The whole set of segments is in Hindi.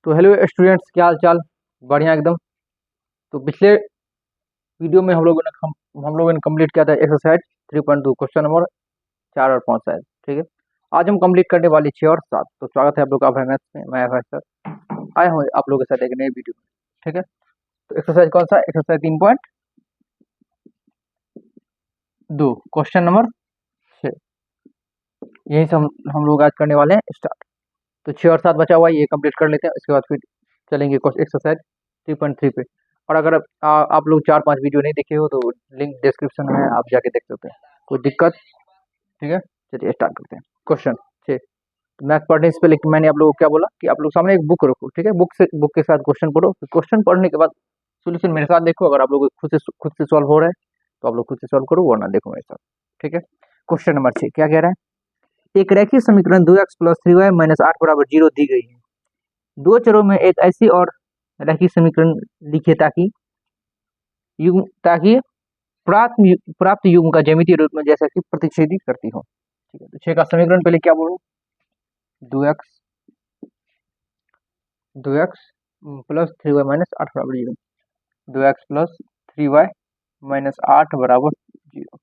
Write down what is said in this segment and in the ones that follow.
तो हेलो स्टूडेंट्स, क्या हाल चाल। बढ़िया एकदम। तो पिछले वीडियो में हम लोगों ने कंप्लीट किया था एक्सरसाइज 3.2 क्वेश्चन नंबर 4 और 5 शायद। ठीक है, आज हम कंप्लीट करने वाले 6 और 7। तो स्वागत है आप लोग का मैथ्स में। मैं अभय सर आया हूँ आप लोगों के साथ एक नई वीडियो में। ठीक है, तो एक्सरसाइज कौन सा? Exercise 3.2 question number 6। यही से हम लोग आज करने वाले हैं स्टार्ट। तो 6 और 7 बचा हुआ है, ये कंप्लीट कर लेते हैं, इसके बाद फिर चलेंगे एक्सरसाइज 3.3 पे। और अगर आप लोग 4-5 वीडियो नहीं देखे हो तो लिंक डिस्क्रिप्शन में है, आप जाके देख सकते हैं, कोई दिक्कत। ठीक है, चलिए स्टार्ट करते हैं। क्वेश्चन 6। मैथ पढ़ने से पहले मैंने आप लोगों को क्या बोला कि आप लोग सामने एक बुक रखो। ठीक है, बुक के साथ क्वेश्चन पढ़ो, क्वेश्चन पढ़ने के बाद सोल्यूशन मेरे साथ देखो। अगर आप लोग खुद से सॉल्व हो रहा है तो आप लोग खुद से सॉल्व करो, वरना देखो मेरे साथ। ठीक है, क्वेश्चन नंबर 6 क्या कह रहा है? एक रैखिक समीकरण 2x + 3y - 8 = 0 दी गई है। दो चरों में एक ऐसी और रैखिक समीकरण लिखे ताकि प्राप्त युग्म का ज्यामितीय रूप में जैसा कि प्रतिच्छेदी करती हो। ठीक है, तो 6 का समीकरण पहले क्या बोलूं? 2x + 3y - 8 = 0। 2x + 3y - 8 = 0।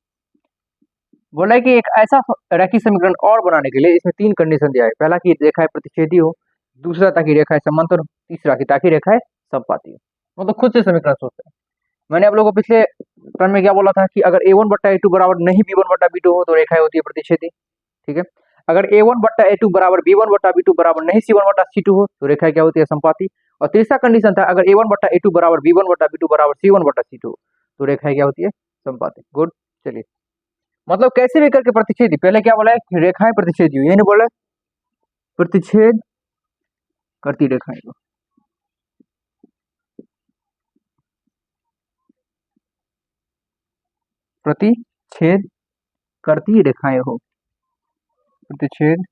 बोला है कि एक ऐसा रैखिक समीकरण और बनाने के लिए इसमें 3 कंडीशन दिया है। पहला कि रेखाएं प्रतिच्छेदी हो, दूसरा ताकि रेखाएं समांतर हो, तीसरा कि ताकि रेखाएं समपाती हो। मतलब खुद से समीकरण सोचते हैं। मैंने आप लोगों को पिछले टर्म में क्या बोला था कि अगर a1/a2 बराबर नहीं b1/b2 हो तो रेखाएं होती है प्रतिच्छेदी। ठीक है, अगर a1/a2 बराबर b1/b2 बराबर नहीं c1/c2 हो तो रेखाएं क्या होती है? समपाती। और तीसरा कंडीशन था अगर a1/a2 बराबर b1/b2 बराबर c1/c2 हो तो रेखाएं क्या होती है? समपाती। गुड, चलिए। मतलब कैसे भी करके प्रतिच्छेदी। पहले क्या बोला है कि रेखाएं प्रतिच्छेदी हो, यही नहीं बोला प्रतिच्छेद करती रेखाएं को। प्रतिच्छेद करती रेखाएं हो, प्रतिच्छेद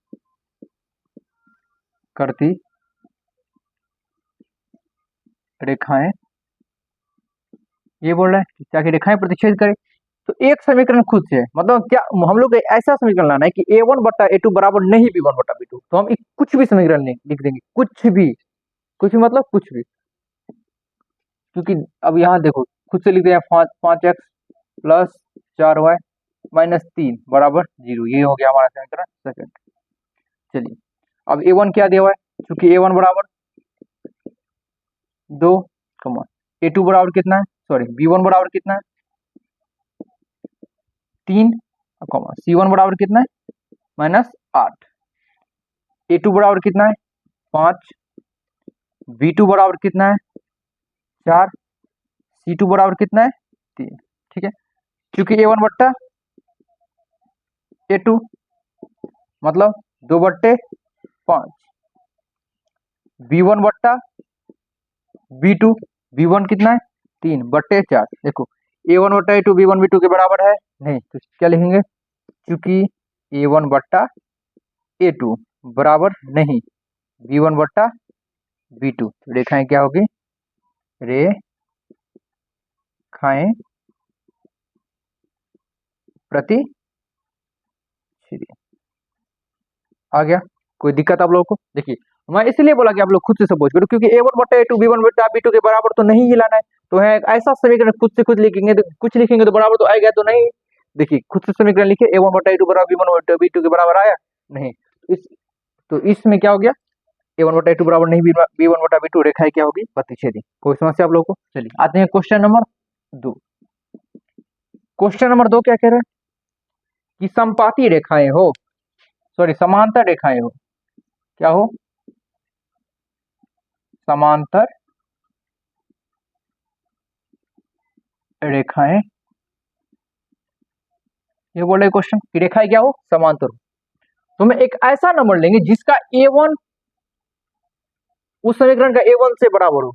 करती रेखाएं, ये बोल रहा है ताकि रेखाएं प्रतिच्छेद करे। तो एक समीकरण खुद से है, मतलब क्या हम लोग ऐसा समीकरण लाना है कि a1/a2 बराबर नहीं b1/b2। तो हम कुछ भी समीकरण लिख देंगे, कुछ भी मतलब कुछ भी। क्योंकि अब यहाँ देखो, खुद से लिखते हैं 5x + 4y - 3 = 0। ये हो गया हमारा समीकरण सेकंड। चलिए, अब a1 क्या दिया हुआ है? क्योंकि a1 बराबर 2, a2 बराबर कितना है? सॉरी, b1 बराबर कितना है? 3, c1 बराबर कितना है? -8। a2 बराबर कितना है? 5, b2 बराबर कितना है? 4, c2 बराबर कितना है? 3। ठीक है, क्योंकि a1/a2 मतलब 2/5, b1/b2, b1 कितना है? 3/4। देखो a1/a2 b1b2 के बराबर है नहीं, तो क्या लिखेंगे? क्योंकि a1/a2 बराबर नहीं b1/b2, रेखाएं क्या होगी? रेखाएं प्रतिच्छेदी। आ गया? कोई दिक्कत आप लोगों को? देखिए, मैं इसलिए बोला कि आप लोग खुद से समझ करो, क्योंकि a1/a2 b1/b2 के बराबर तो नहीं ही लाना है। तो है ऐसा समीकरण खुद से खुद लिखेंगे तो कुछ लिखेंगे तो बराबर तो आएगा तो नहीं। देखिए, खुद से समीकरण लिखे a1/a2 बराबर b1/b2 के बराबर आया नहीं। तो इसमें क्या हो गया? a1/a2 बराबर नहीं b1/b2, रेखाएं क्या होगी? प्रतिच्छेदी। कोई समस्या आप लोगों को? चलिए आते हैं क्वेश्चन नंबर 2। क्वेश्चन नंबर 2 क्या कह रहा है कि समपाती रेखाएं हो, सॉरी समांतर रेखाएं हो। क्या हो? समांतर रेखाएं। ये बोल रहे क्वेश्चन की रेखाएं क्या हो? समांतर हो। तो मैं एक ऐसा नंबर लेंगे जिसका a1 उस समीकरण का a1 से बराबर हो।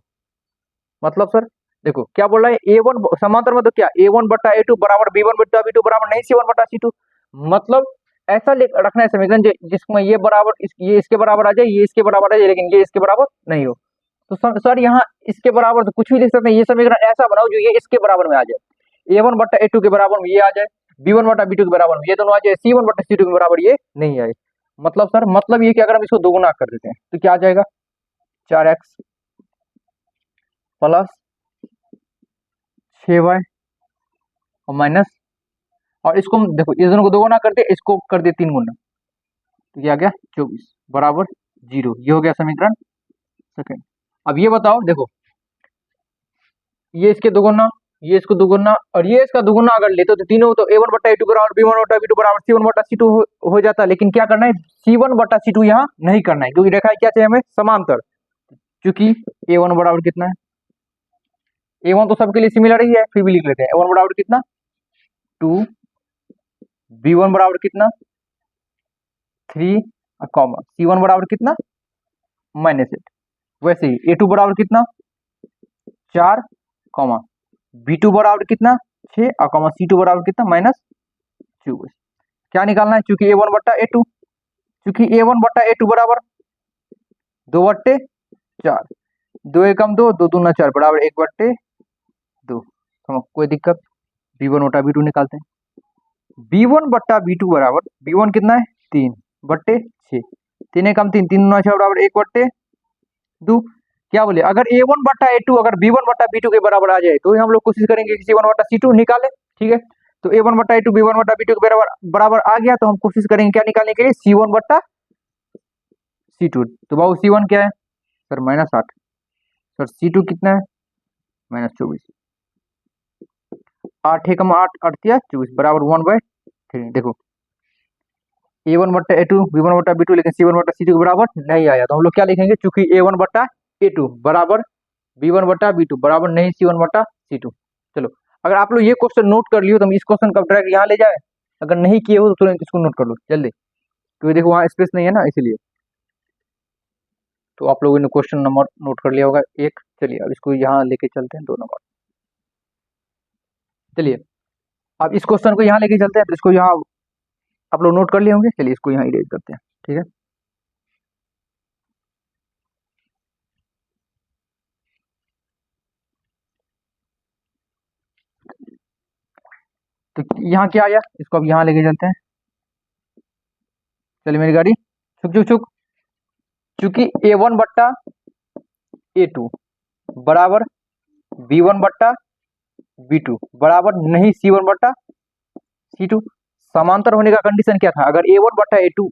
मतलब सर देखो क्या बोल रहा है, a1 समांतर में तो क्या a1/a2 बराबर b1/b2 बराबर नहीं c1/c2। मतलब ऐसा रखना है समीकरण जिसमें ये बराबर ये इसके बराबर आ जाए, ये इसके बराबर आ जाए, लेकिन ये इसके बराबर नहीं हो। तो सर यहाँ इसके बराबर तो कुछ भी लिख सकते हैं। ये समीकरण ऐसा बनाओ जो ये इसके बराबर में आ जाए, a1/a2 के बराबर में ये आ जाए, b1/b2 के बराबर में ये दोनों आ जाए, c1/c2 के बराबर ये नहीं आए। मतलब सर मतलब ये कि अगर हम इसको दोगुना कर देते हैं तो क्या आ जाएगा? 4x प्लस 6y और माइनस, और इसको हम देखो इस दोनों को 2 गुना करते, इसको कर दे 3 गुना, तो ये आ गया 24 बराबर 0। ये हो गया समीकरण सेकंड। अब ये बताओ, देखो ये इसके 2 गुना, ये इसको 2 गुना और ये इसका 2 गुना अगर लेते तो तीनों तो a1 बटा a2 बराबर b1 बटा b2 बराबर c1 बटा c2 हो जाता। लेकिन क्या करना है, c1 बटा c2 यहाँ नहीं करना है, क्योंकि रेखा क्या चाहिए हमें, समांतर। क्योंकि a1 बराबर कितना है, a1 तो सबके लिए सिमिलर ही है, फिर भी लिख लेते हैं। a1 बराबर कितना 2, b1 बराबर कितना 3 कॉमा c1 बराबर कितना -8। वैसे ही a2 बराबर कितना 4 कॉमा b2 बराबर कितना 6 और कॉमा c2 बराबर कितना -24। क्या निकालना है, चूंकि a1 बट्टा a2, चूंकि a1 बट्टा a2 बराबर 2/4, 2 एकम 2, 2 दूना 4 बराबर 1/2। कोई दिक्कत, b1 बट्टा b2 निकालते हैं। b1 बट्टा b2 बराबर, b1 कितना है 3/6, 3 एकम 3, 3 दूना 6 बराबर 1/2। क्या बोले, अगर a1 बट्टा a2 अगर b1 बट्टा b2 के बराबर आ जाए तो हम लोग कोशिश करेंगे कि c1 बट्टा c2 निकाले। ठीक है, तो a1 बट्टा a2 b1 बट्टा b2 के बराबर आ गया, तो हम कोशिश करेंगे क्या निकालने के लिए, c1 बट्टा c2। तो बाबू c1 क्या है सर -8, सर c2 कितना है -24, 8 एकम 8 अड़तिया 24 बराबर 1/3। देखो a1 बट्टा a2 b1 बट्टा b2, लेकिन c1 बट्टा c2 के बराबर नहीं आया, तो हम लोग क्या लिखेंगे, चूंकि a1 बट्टा a2 बराबर b1 बट्टा b2 बराबर नहीं c1 बट्टा c2। चलो, अगर आप लोग ये क्वेश्चन नोट कर लियो तो हम इस क्वेश्चन का ट्रैक यहाँ ले जाए, अगर नहीं किए हो तो तुरंत इसको नोट कर लो जल्दी, क्योंकि देखो वहाँ स्पेस नहीं है ना, इसलिए। तो आप लोगों ने क्वेश्चन नंबर नोट कर लिया होगा एक। चलिए अब इसको यहाँ लेके चलते हैं 2 नंबर। चलिए अब इस क्वेश्चन को यहाँ लेके चलते हैं, तो इसको यहाँ आप लोग नोट कर लिए होंगे। चलिए इसको यहाँ इरेज करते हैं, ठीक है। तो यहाँ क्या आया, इसको अब यहाँ लेके चलते हैं। चलिए मेरी गाड़ी छुक छुक छुक, चूंकि a1 बट्टा a2 बराबर b1 बट्टा b2 बराबर नहीं c1 बट्टा c2, समांतर होने का कंडीशन क्या था, अगर a1 बट्टा a2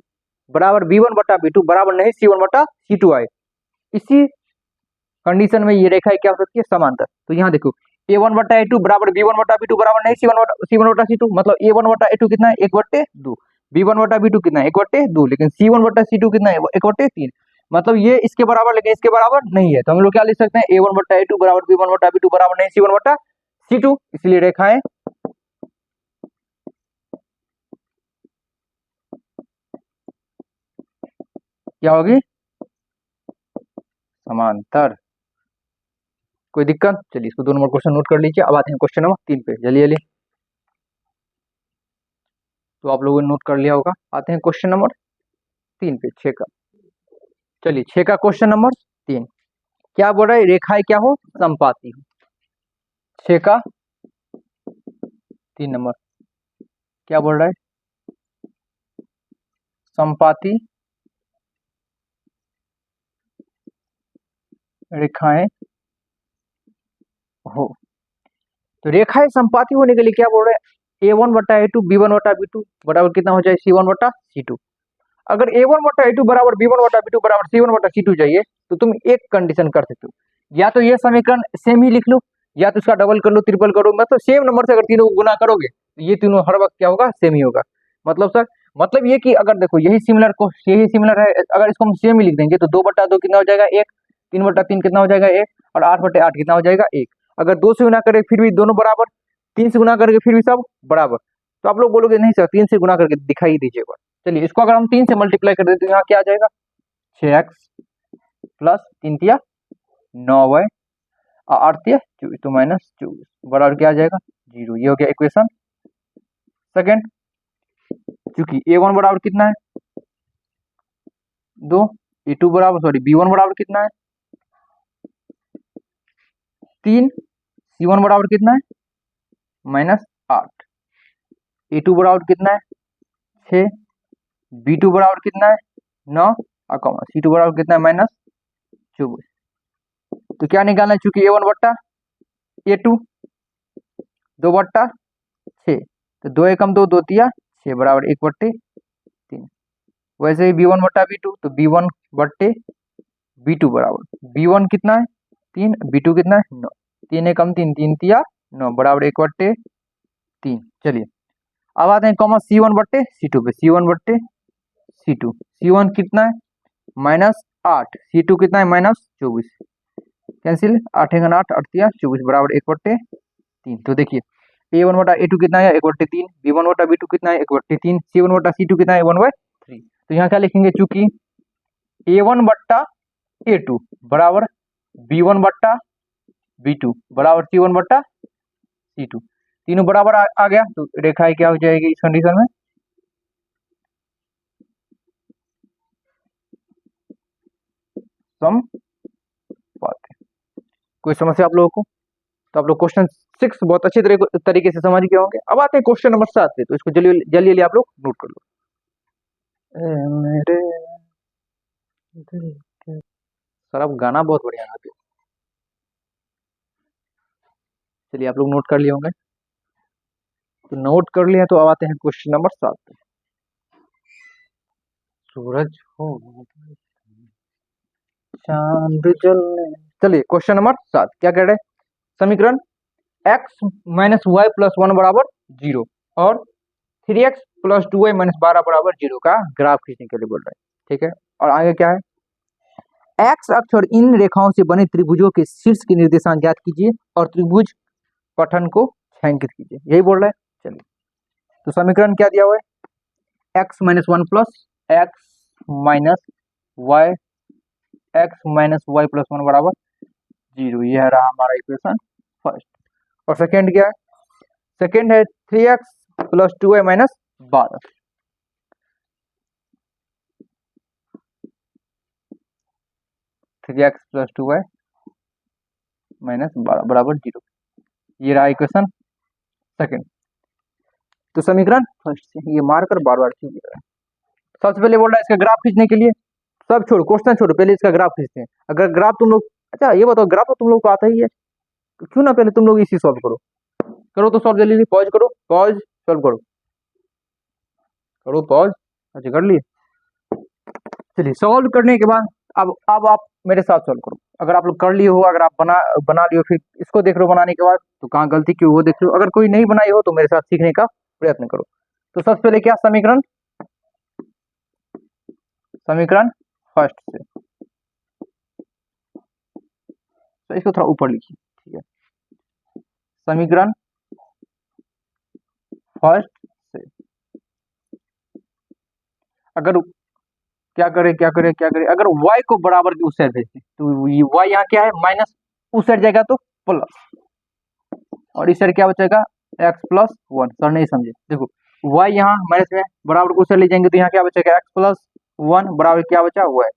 बराबर b1 बट्टा b2 बराबर नहीं c1 बट्टा c2 आए, इसी कंडीशन में ये रेखा क्या हो सकती है, समांतर। तो यहाँ देखो a1 बट्टा a2 बराबर b1 बट्टा b2 बराबर नहीं c1 बट्टा c2, मतलब a1 बट्टा a2 कितना है 1/2, b1 बट्टा b2 कितना है 1/2, लेकिन c1 बट्टा c2 कितना है 1/3, मतलब ये इसके बराबर लेकिन इसके बराबर नहीं है। तो हम लोग क्या लिख सकते हैं, a1 बट्टा a2 बराबर b1 बट्टा b2 बराबर नहीं c1 बट्टा c2, इसलिए रेखाएं क्या होगी, समांतर। कोई दिक्कत, चलिए इसको 2 नंबर क्वेश्चन नोट कर लीजिए। अब आते हैं क्वेश्चन नंबर 3 पे, जल्दी जल्दी। तो आप लोगों ने नोट कर लिया होगा। आते हैं क्वेश्चन नंबर 3 पे, 6 का। चलिए 6 का क्वेश्चन नंबर 3 क्या बोल रहा है, रेखाएं क्या हो, संपाती हो। 6 का 3 नंबर क्या बोल रहा है, संपाती रेखाएं हो। तो रेखाएं संपाती होने के लिए क्या बोल रहे हैं, a1 बटा a2 b1 बटा b2 बराबर कितना हो जाए, c1 बटा c2। अगर a1 बटा a2 बराबर b1 बटा b2 बराबर c1 बटा c2 चाहिए, तो तुम एक कंडीशन कर सकते हो, या तो ये समीकरण सेम ही लिख लो, या तो इसका डबल कर लो, ट्रिपल करो, मतलब सेम नंबर से अगर तीनों को गुना करोगे तो ये तीनों हर वक्त क्या होगा, सेम ही होगा। मतलब सर, मतलब ये कि अगर देखो यही सिमिलर है, अगर इसको हम सेम ही लिख देंगे तो 2/2 कितना हो जाएगा 1, 3/3 कितना हो जाएगा 1, और 8/8 कितना हो जाएगा 1। अगर 2 से गुना करें फिर भी दोनों बराबर, 3 से गुना करके फिर भी सब बराबर। तो आप लोग बोलोगे नहीं सर 3 से गुना करके दिखाई दीजिएगा। चलिए इसको अगर हम 3 से मल्टीप्लाई कर देते तो यहाँ क्या आ जाएगा, 6x प्लस 3 तिया 9y और 8 तिया 24, तो -24 बराबर क्या आ जाएगा 0। ये हो गया इक्वेशन सेकंड। चूंकि a1 बराबर कितना है 2, a2 बराबर b1 बराबर कितना है 3, c1 बराबर कितना है -8, a2 बराबर कितना है 6, b2 बराबर कितना है 9 और c2 बराबर कितना है 24। तो क्या निकालना है, चूंकि A1 बट्टा A2 2 बट्टा 6, तो 2 एकम 2 2 तिया 6 बराबर 1/3। वैसे ही B1 बट्टा B2, तो B1 बट्टे B2 बराबर B1 कितना है 3, B2 कितना है 9, 3 एकम 3 3 तिया 9 बराबर 1/3। चलिए अब आते हैं कॉमा C1 बट्टे C2 पे। C1 बट्टे C2, C1 कितना है -8, C2 कितना है -24, कैंसिल 8 एकम 8 8 तिया 24 बराबर 1/3। तो देखिए A1 बटा A2 कितना है 1/3, B1 बटा B2 कितना है 1/3, C1 बटा C2 कितना है 1/3। तो यहाँ क्या लिखेंगे, चूंकि A1 बट्टा A2 बराबर B1 बट्टा B2 बराबर C1 बट्टा C2, तीनों बराबर आ गया, तो रेखाएं क्या हो जाएगी इस कंडीशन में, समपात। कोई समस्या आप लोगों को? तो आप लोग क्वेश्चन 6 बहुत अच्छे तरीके से समझ गए होंगे। अब आते हैं क्वेश्चन नंबर 7 पे, तो इसको जल्दी जल्दी आप लोग नोट कर लो। मेरे सर आप गाना बहुत बढ़िया गाते हो। चलिए आप लोग नोट कर लिए होंगे, तो नोट कर लिए तो अब आते हैं क्वेश्चन नंबर 7 पे। सूरज हो चांद जलने, चलिए क्वेश्चन नंबर 7 क्या कह रहे हैं, समीकरण x माइनस वाई प्लस 1 बराबर 0 और 3x प्लस 2y माइनस 12 बराबर 0 का ग्राफ खींचने के लिए बोल रहे हैं। ठीक है, और आगे क्या है, x अक्ष और इन रेखाओं से बने त्रिभुजों के शीर्ष के निर्देशांक ज्ञात कीजिए और त्रिभुज पठन को छायांकित कीजिए, यही बोल रहे हैं। चलिए तो समीकरण क्या दिया हुआ है, x minus 1 plus x minus y plus 1 बराबर 0, यह रहा हमारा इक्वेशन फर्स्ट। और सेकेंड क्या है, सेकेंड है 3x plus 2y minus 12, 3x plus 2y minus 12 बराबर 0, ये रहा इक्वेशन सेकेंड। तो समीकरण फर्स्ट से ये मारकर बार बार क्यों लिख रहा है, सबसे पहले बोल रहा है इसका ग्राफ खींचने के लिए, सब छोड़ो क्वेश्चन छोड़ो, पहले इसका ग्राफ खींचते हैं। अगर ग्राफ तुम लोग, अच्छा ये बताओ ग्राफ तो तुम लोग को आता ही है, तो क्यों ना पहले तुम लोग इसी सॉल्व करो, करो तो सॉल्व जल्दी, पॉज करो, पॉज सॉल्व करो, करो पॉज, अच्छा कर लिए। चलिए सॉल्व करने के बाद अब आप मेरे साथ सॉल्व करो। अगर आप लोग कर लिए हो, अगर आप बना लियो, फिर इसको देख रहे हो बनाने के बाद, तो कहाँ गलती क्यों वो देख लो। अगर कोई नहीं बनाई हो तो मेरे साथ सीखने का प्रयत्न करो। तो सबसे पहले क्या, समीकरण फर्स्ट से, तो इसको थोड़ा ऊपर लिखिए, ठीक है, समीकरण फर्स्ट से अगर क्या करे, अगर y को बराबर की उस साइड भेजते तो y यहाँ क्या है माइनस, उस साइड जाएगा तो प्लस, और इस साइड क्या बचेगा x प्लस 1। सर नहीं समझे, देखो y यहाँ माइनस में बराबर उस साइड ले जाएंगे तो यहाँ क्या बचेगा x प्लस 1 बराबर क्या बचा y,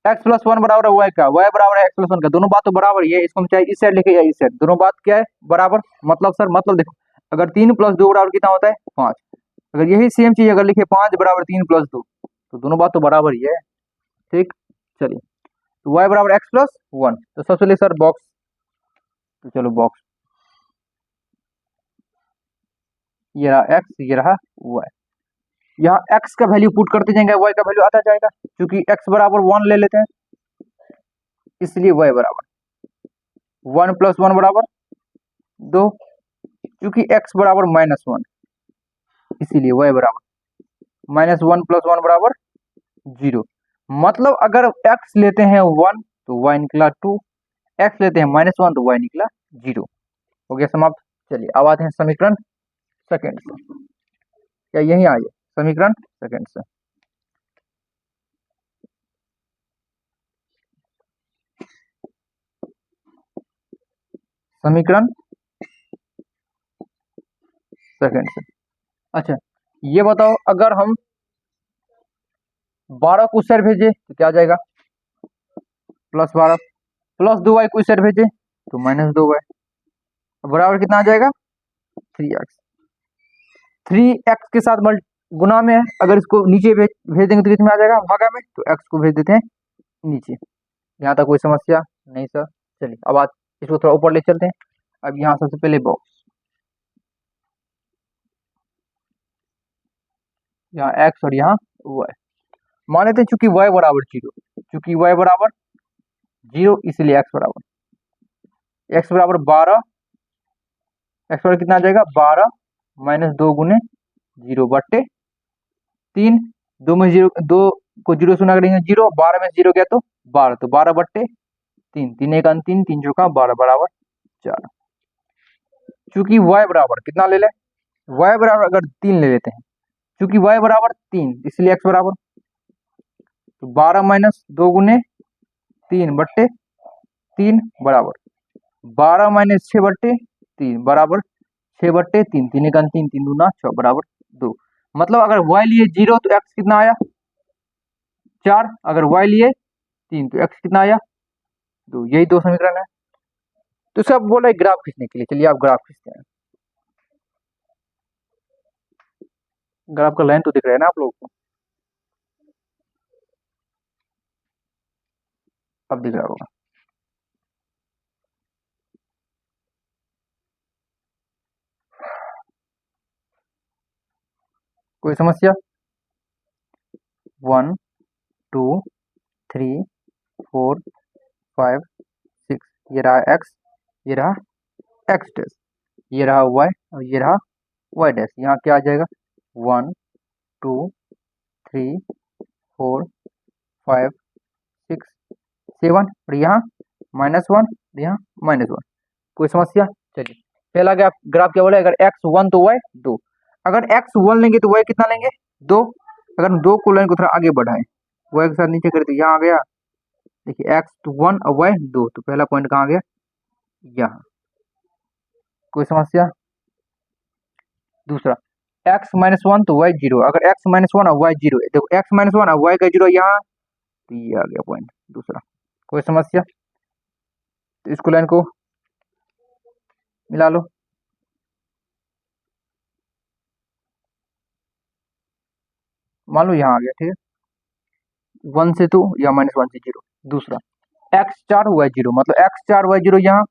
x प्लस 1 बराबर है y का, y बराबर है x प्लस 1 का, दोनों बात तो बराबर ही है, इसको हम चाहे इस साइड लिखे या इस साइड, दोनों बात क्या है बराबर। मतलब सर मतलब देखो, अगर 3 प्लस 2 बराबर कितना होता है 5, अगर यही सेम चीज अगर लिखे 5 बराबर 3 प्लस 2, तो दोनों बात तो बराबर ही है। ठीक, चलिए तो y बराबर x प्लस 1, तो सबसे पहले सर बॉक्स, तो चलो बॉक्स, ये रहा x, ये रहा y, यहाँ x का वैल्यू पुट करते जाएंगे, y का वैल्यू आता जाएगा, क्योंकि x बराबर 1 ले लेते हैं, इसलिए y बराबर 1 प्लस 1 बराबर 2, क्योंकि x बराबर -1, इसीलिए y बराबर -1 प्लस 1 बराबर 0। मतलब अगर x लेते हैं 1 तो y निकला 2, x लेते हैं -1 तो y निकला 0, हो गया समाप्त। चलिए अब आते हैं समीकरण सेकेंड से, क्या यही आ गया समीकरण सेकेंड से, समीकरण सेकेंड से। अच्छा ये बताओ, अगर हम 12 को उस साइड भेजे तो क्या आ जाएगा +12, प्लस 2y को इस साइड भेजे तो -2y, बराबर कितना आ जाएगा 3x, 3x के साथ गुना में है, अगर इसको नीचे भेज देंगे तो किसमें आ जाएगा भागा में, तो x को भेज देते हैं नीचे, यहाँ तक कोई समस्या नहीं सर। चलिए अब आज इसको थोड़ा ऊपर ले चलते हैं। अब यहाँ सबसे पहले बॉक्स, यहाँ एक्स और यहाँ वाई। मान लेते हैं चूंकि वाई बराबर जीरो, चूंकि वाई बराबर जीरो इसलिए एक्स बराबर 12, एक्स बराबर कितना आ जाएगा 12 माइनस 2 गुने 0/3। 2 में 0, 2 को 0 से गुना करेंगे 0, 12 में 0 गया तो 12, तो 12/3, 3 एक 3, 3 चौका 12 बराबर 4। चूंकि y बराबर कितना ले लें, y बराबर अगर 3 ले लेते हैं, चूंकि y बराबर 3 इसलिए x बराबर तो 12 माइनस 2 गुने 3/3 बराबर 12 माइनस 6/3 बराबर 6/3, 3 एक 3, 3 दूना 6 बराबर 2। मतलब अगर y लिए 0 तो x कितना आया 4, अगर y लिए 3 तो x कितना आया 2। यही दो समीकरण है। तो सब बोला है ग्राफ खींचने के लिए। चलिए आप ग्राफ खींचते हैं। ग्राफ का लाइन तो दिख रहा है ना आप लोगों को, अब दिख रहा होगा। कोई समस्या? 1 2 3 4 5 6, ये रहा x, ये रहा x डैश, ये रहा y और ये रहा y डैश। यहाँ क्या आ जाएगा 1 2 3 4 5 6 7 और यहाँ -1, यहाँ -1। कोई समस्या? चलिए पहला ग्राफ ग्राफ क्या बोला, अगर x 1 तो y 2। अगर x 1 लेंगे तो y कितना लेंगे 2। अगर हम 2 को लाइन को थोड़ा आगे बढ़ाएं, y के साथ नीचे करें तो यहाँ आ गया, देखिए x तो 1 और y 2, तो पहला पॉइंट कहाँ आ गया यहाँ। कोई समस्या? दूसरा x -1 तो y 0, अगर x -1 और y 0 है, देखो x -1 और y का 0 यहाँ, तो ये आ गया पॉइंट दूसरा। कोई समस्या? तो इसको लाइन को मिला लो। मान लो यहाँ आ गया, ठीक है 1 से 2 या -1 से 0। दूसरा x4 y 0, मतलब x4 y 0 यहाँ,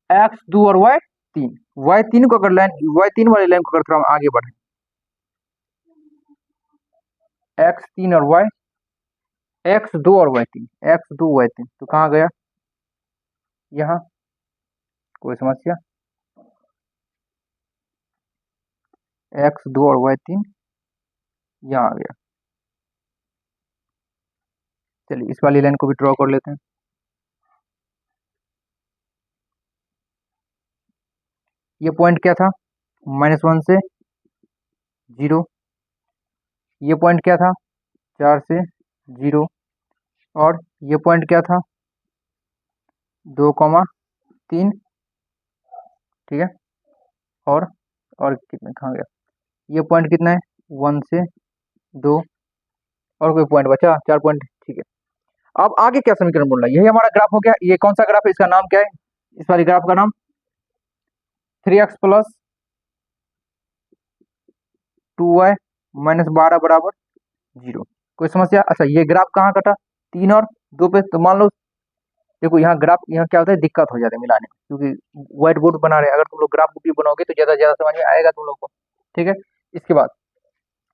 x2 और y3 को अगर लाइन y3 वाली लाइन को अगर थोड़ा हम आगे बढ़े, x3 और y, x2 और y3, x2 y3, तो कहाँ गया यहाँ। कोई समस्या? x2 और y3 यहाँ आ गया। चलिए इस वाली लाइन को भी ड्रॉ कर लेते हैं। ये पॉइंट क्या था -1 से 0, ये पॉइंट क्या था 4 से 0, और ये पॉइंट क्या था 2,3, ठीक है। और कितने कहाँ गया, ये पॉइंट कितना है 1 से 2, और कोई पॉइंट बचा 4 पॉइंट, ठीक है। अब आगे क्या समीकरण बोल रहा है, यही हमारा ग्राफ हो गया। ये कौन सा ग्राफ है, इसका नाम क्या है, इस वाली ग्राफ का नाम 3x + 2y - 12 बराबर 0। कोई समस्या? अच्छा ये ग्राफ कहाँ कटा 3 और 2 पे, तो मान लो देखो यहाँ ग्राफ, यहाँ क्या होता है दिक्कत हो जाता है मिलाने में, क्योंकि व्हाइट बोर्ड बना रहे हैं। अगर तुम लोग ग्राफ बुक भी बनाओगे तो ज्यादा ज्यादा समझ में आएगा तुम लोग को, ठीक है। इसके बाद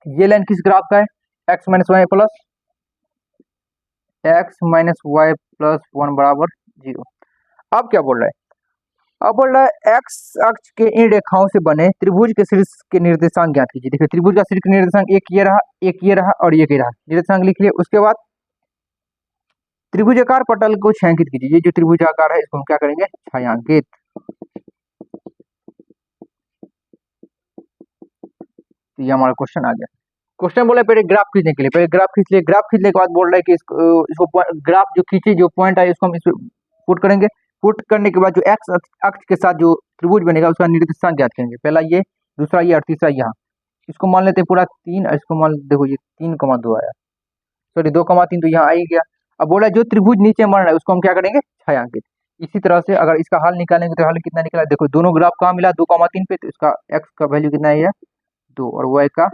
ये लाइन किस ग्राफ का है, x - y + 1 बराबर 0। अब क्या बोल रहा है, अब बोल रहा है x अक्ष के इन रेखाओं से बने त्रिभुज के शीर्ष के निर्देशांक ज्ञात कीजिए। देखिए त्रिभुज का शीर्ष निर्देशांक एक ये रहा, एक ये रहा और एक ये रहा, निर्देशांक लिख लिए। उसके बाद त्रिभुजाकार पटल को छायांकित कीजिए। ये जो त्रिभुजाकार है इसको हम क्या करेंगे छायांकित। तो ये हमारा क्वेश्चन आ गया। क्वेश्चन बोला पहले ग्राफ खींचने के लिए, पहले ग्राफ खींच लिए, ग्राफ खींचने के बाद बोल रहा है कि इसको ग्राफ जो खींचे जो पॉइंट है इसको हम इस पुट करेंगे। पुट करने के बाद जो एक्स अक्ष के साथ जो त्रिभुज बनेगा उसका निर्देशांक ज्ञात करेंगे। पहला ये, दूसरा ये और तीसरा यहाँ। इसको मान लेते हैं पूरा 3, और इसको मान देखो ये 3,2 आया, सॉरी 2,3 तो यहाँ आ ही गया। अब बोला जो त्रिभुज नीचे बन रहा है उसको हम क्या करेंगे छायांकित। इसी तरह से अगर इसका हल निकालेंगे तो हल कितना निकला, देखो दोनों ग्राफ कहाँ मिला 2,3 पे, तो इसका एक्स का वैल्यू कितना है 2 और वाई का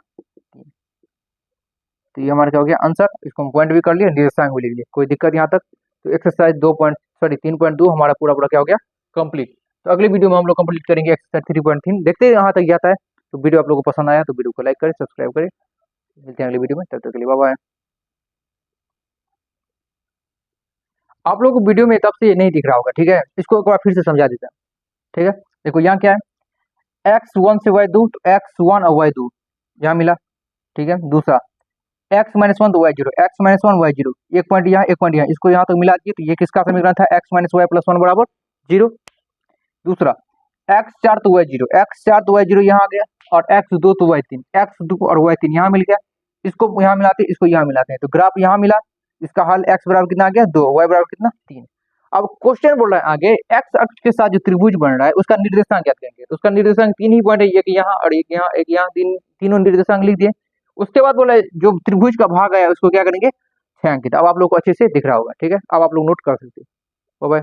3, तो ये हमारा क्या हो गया आंसर। इसको हम पॉइंट भी कर लिए, निर्देशांक भी लिख लिए, कोई दिक्कत यहाँ तक। तो एक्सरसाइज 3.2 हमारा पूरा पूरा क्या हो गया कंप्लीट। तो अगली वीडियो में हम लोग कंप्लीट करेंगे एक्सरसाइज 3.3। देखते हैं यहाँ तक जाता है। तो वीडियो आप लोगों को पसंद आया तो वीडियो को लाइक करें, सब्सक्राइब करें। मिलते हैं अगली वीडियो में, तब तक के लिए बाय बाय। आप लोगों को वीडियो में तब से ये नहीं दिख रहा होगा, ठीक है, इसको एक बार फिर से समझा देता है। ठीक है, देखो यहाँ क्या है, x1 से y2 तो x1 और y2 यहाँ मिला, ठीक है। दूसरा x-1 तो y0, x-1 y0, एक पॉइंट यहाँ एक पॉइंट यहाँ, इसको यहाँ तक मिला दिए तो ये किसका समीकरण था, x-y+1 बराबर 0। दूसरा x4 तो y0, x4 तो y0 यहाँ आ गया, और x2 तो y3, x2 और y3 यहाँ मिल गया। इसको यहाँ मिलाते हैं, इसको यहाँ मिलाते हैं, तो ग्राफ यहाँ मिला। इसका हल x बराबर कितना आ गया 2, y बराबर कितना 3। अब क्वेश्चन बोल रहा है आगे x अक्ष के साथ जो त्रिभुज बन रहा है उसका निर्देशांक क्या करेंगे। तो उसका निर्देशांक 3 ही पॉइंट है, एक यहाँ और एक यहाँ, एक यहाँ, तीनों निर्देशांक लिख दिए। उसके बाद बोला जो त्रिभुज का भाग आया उसको क्या करेंगे छायांकित। अब आप लोग को अच्छे से दिख रहा होगा, ठीक है, अब आप लोग नोट कर सकते हो। बाय।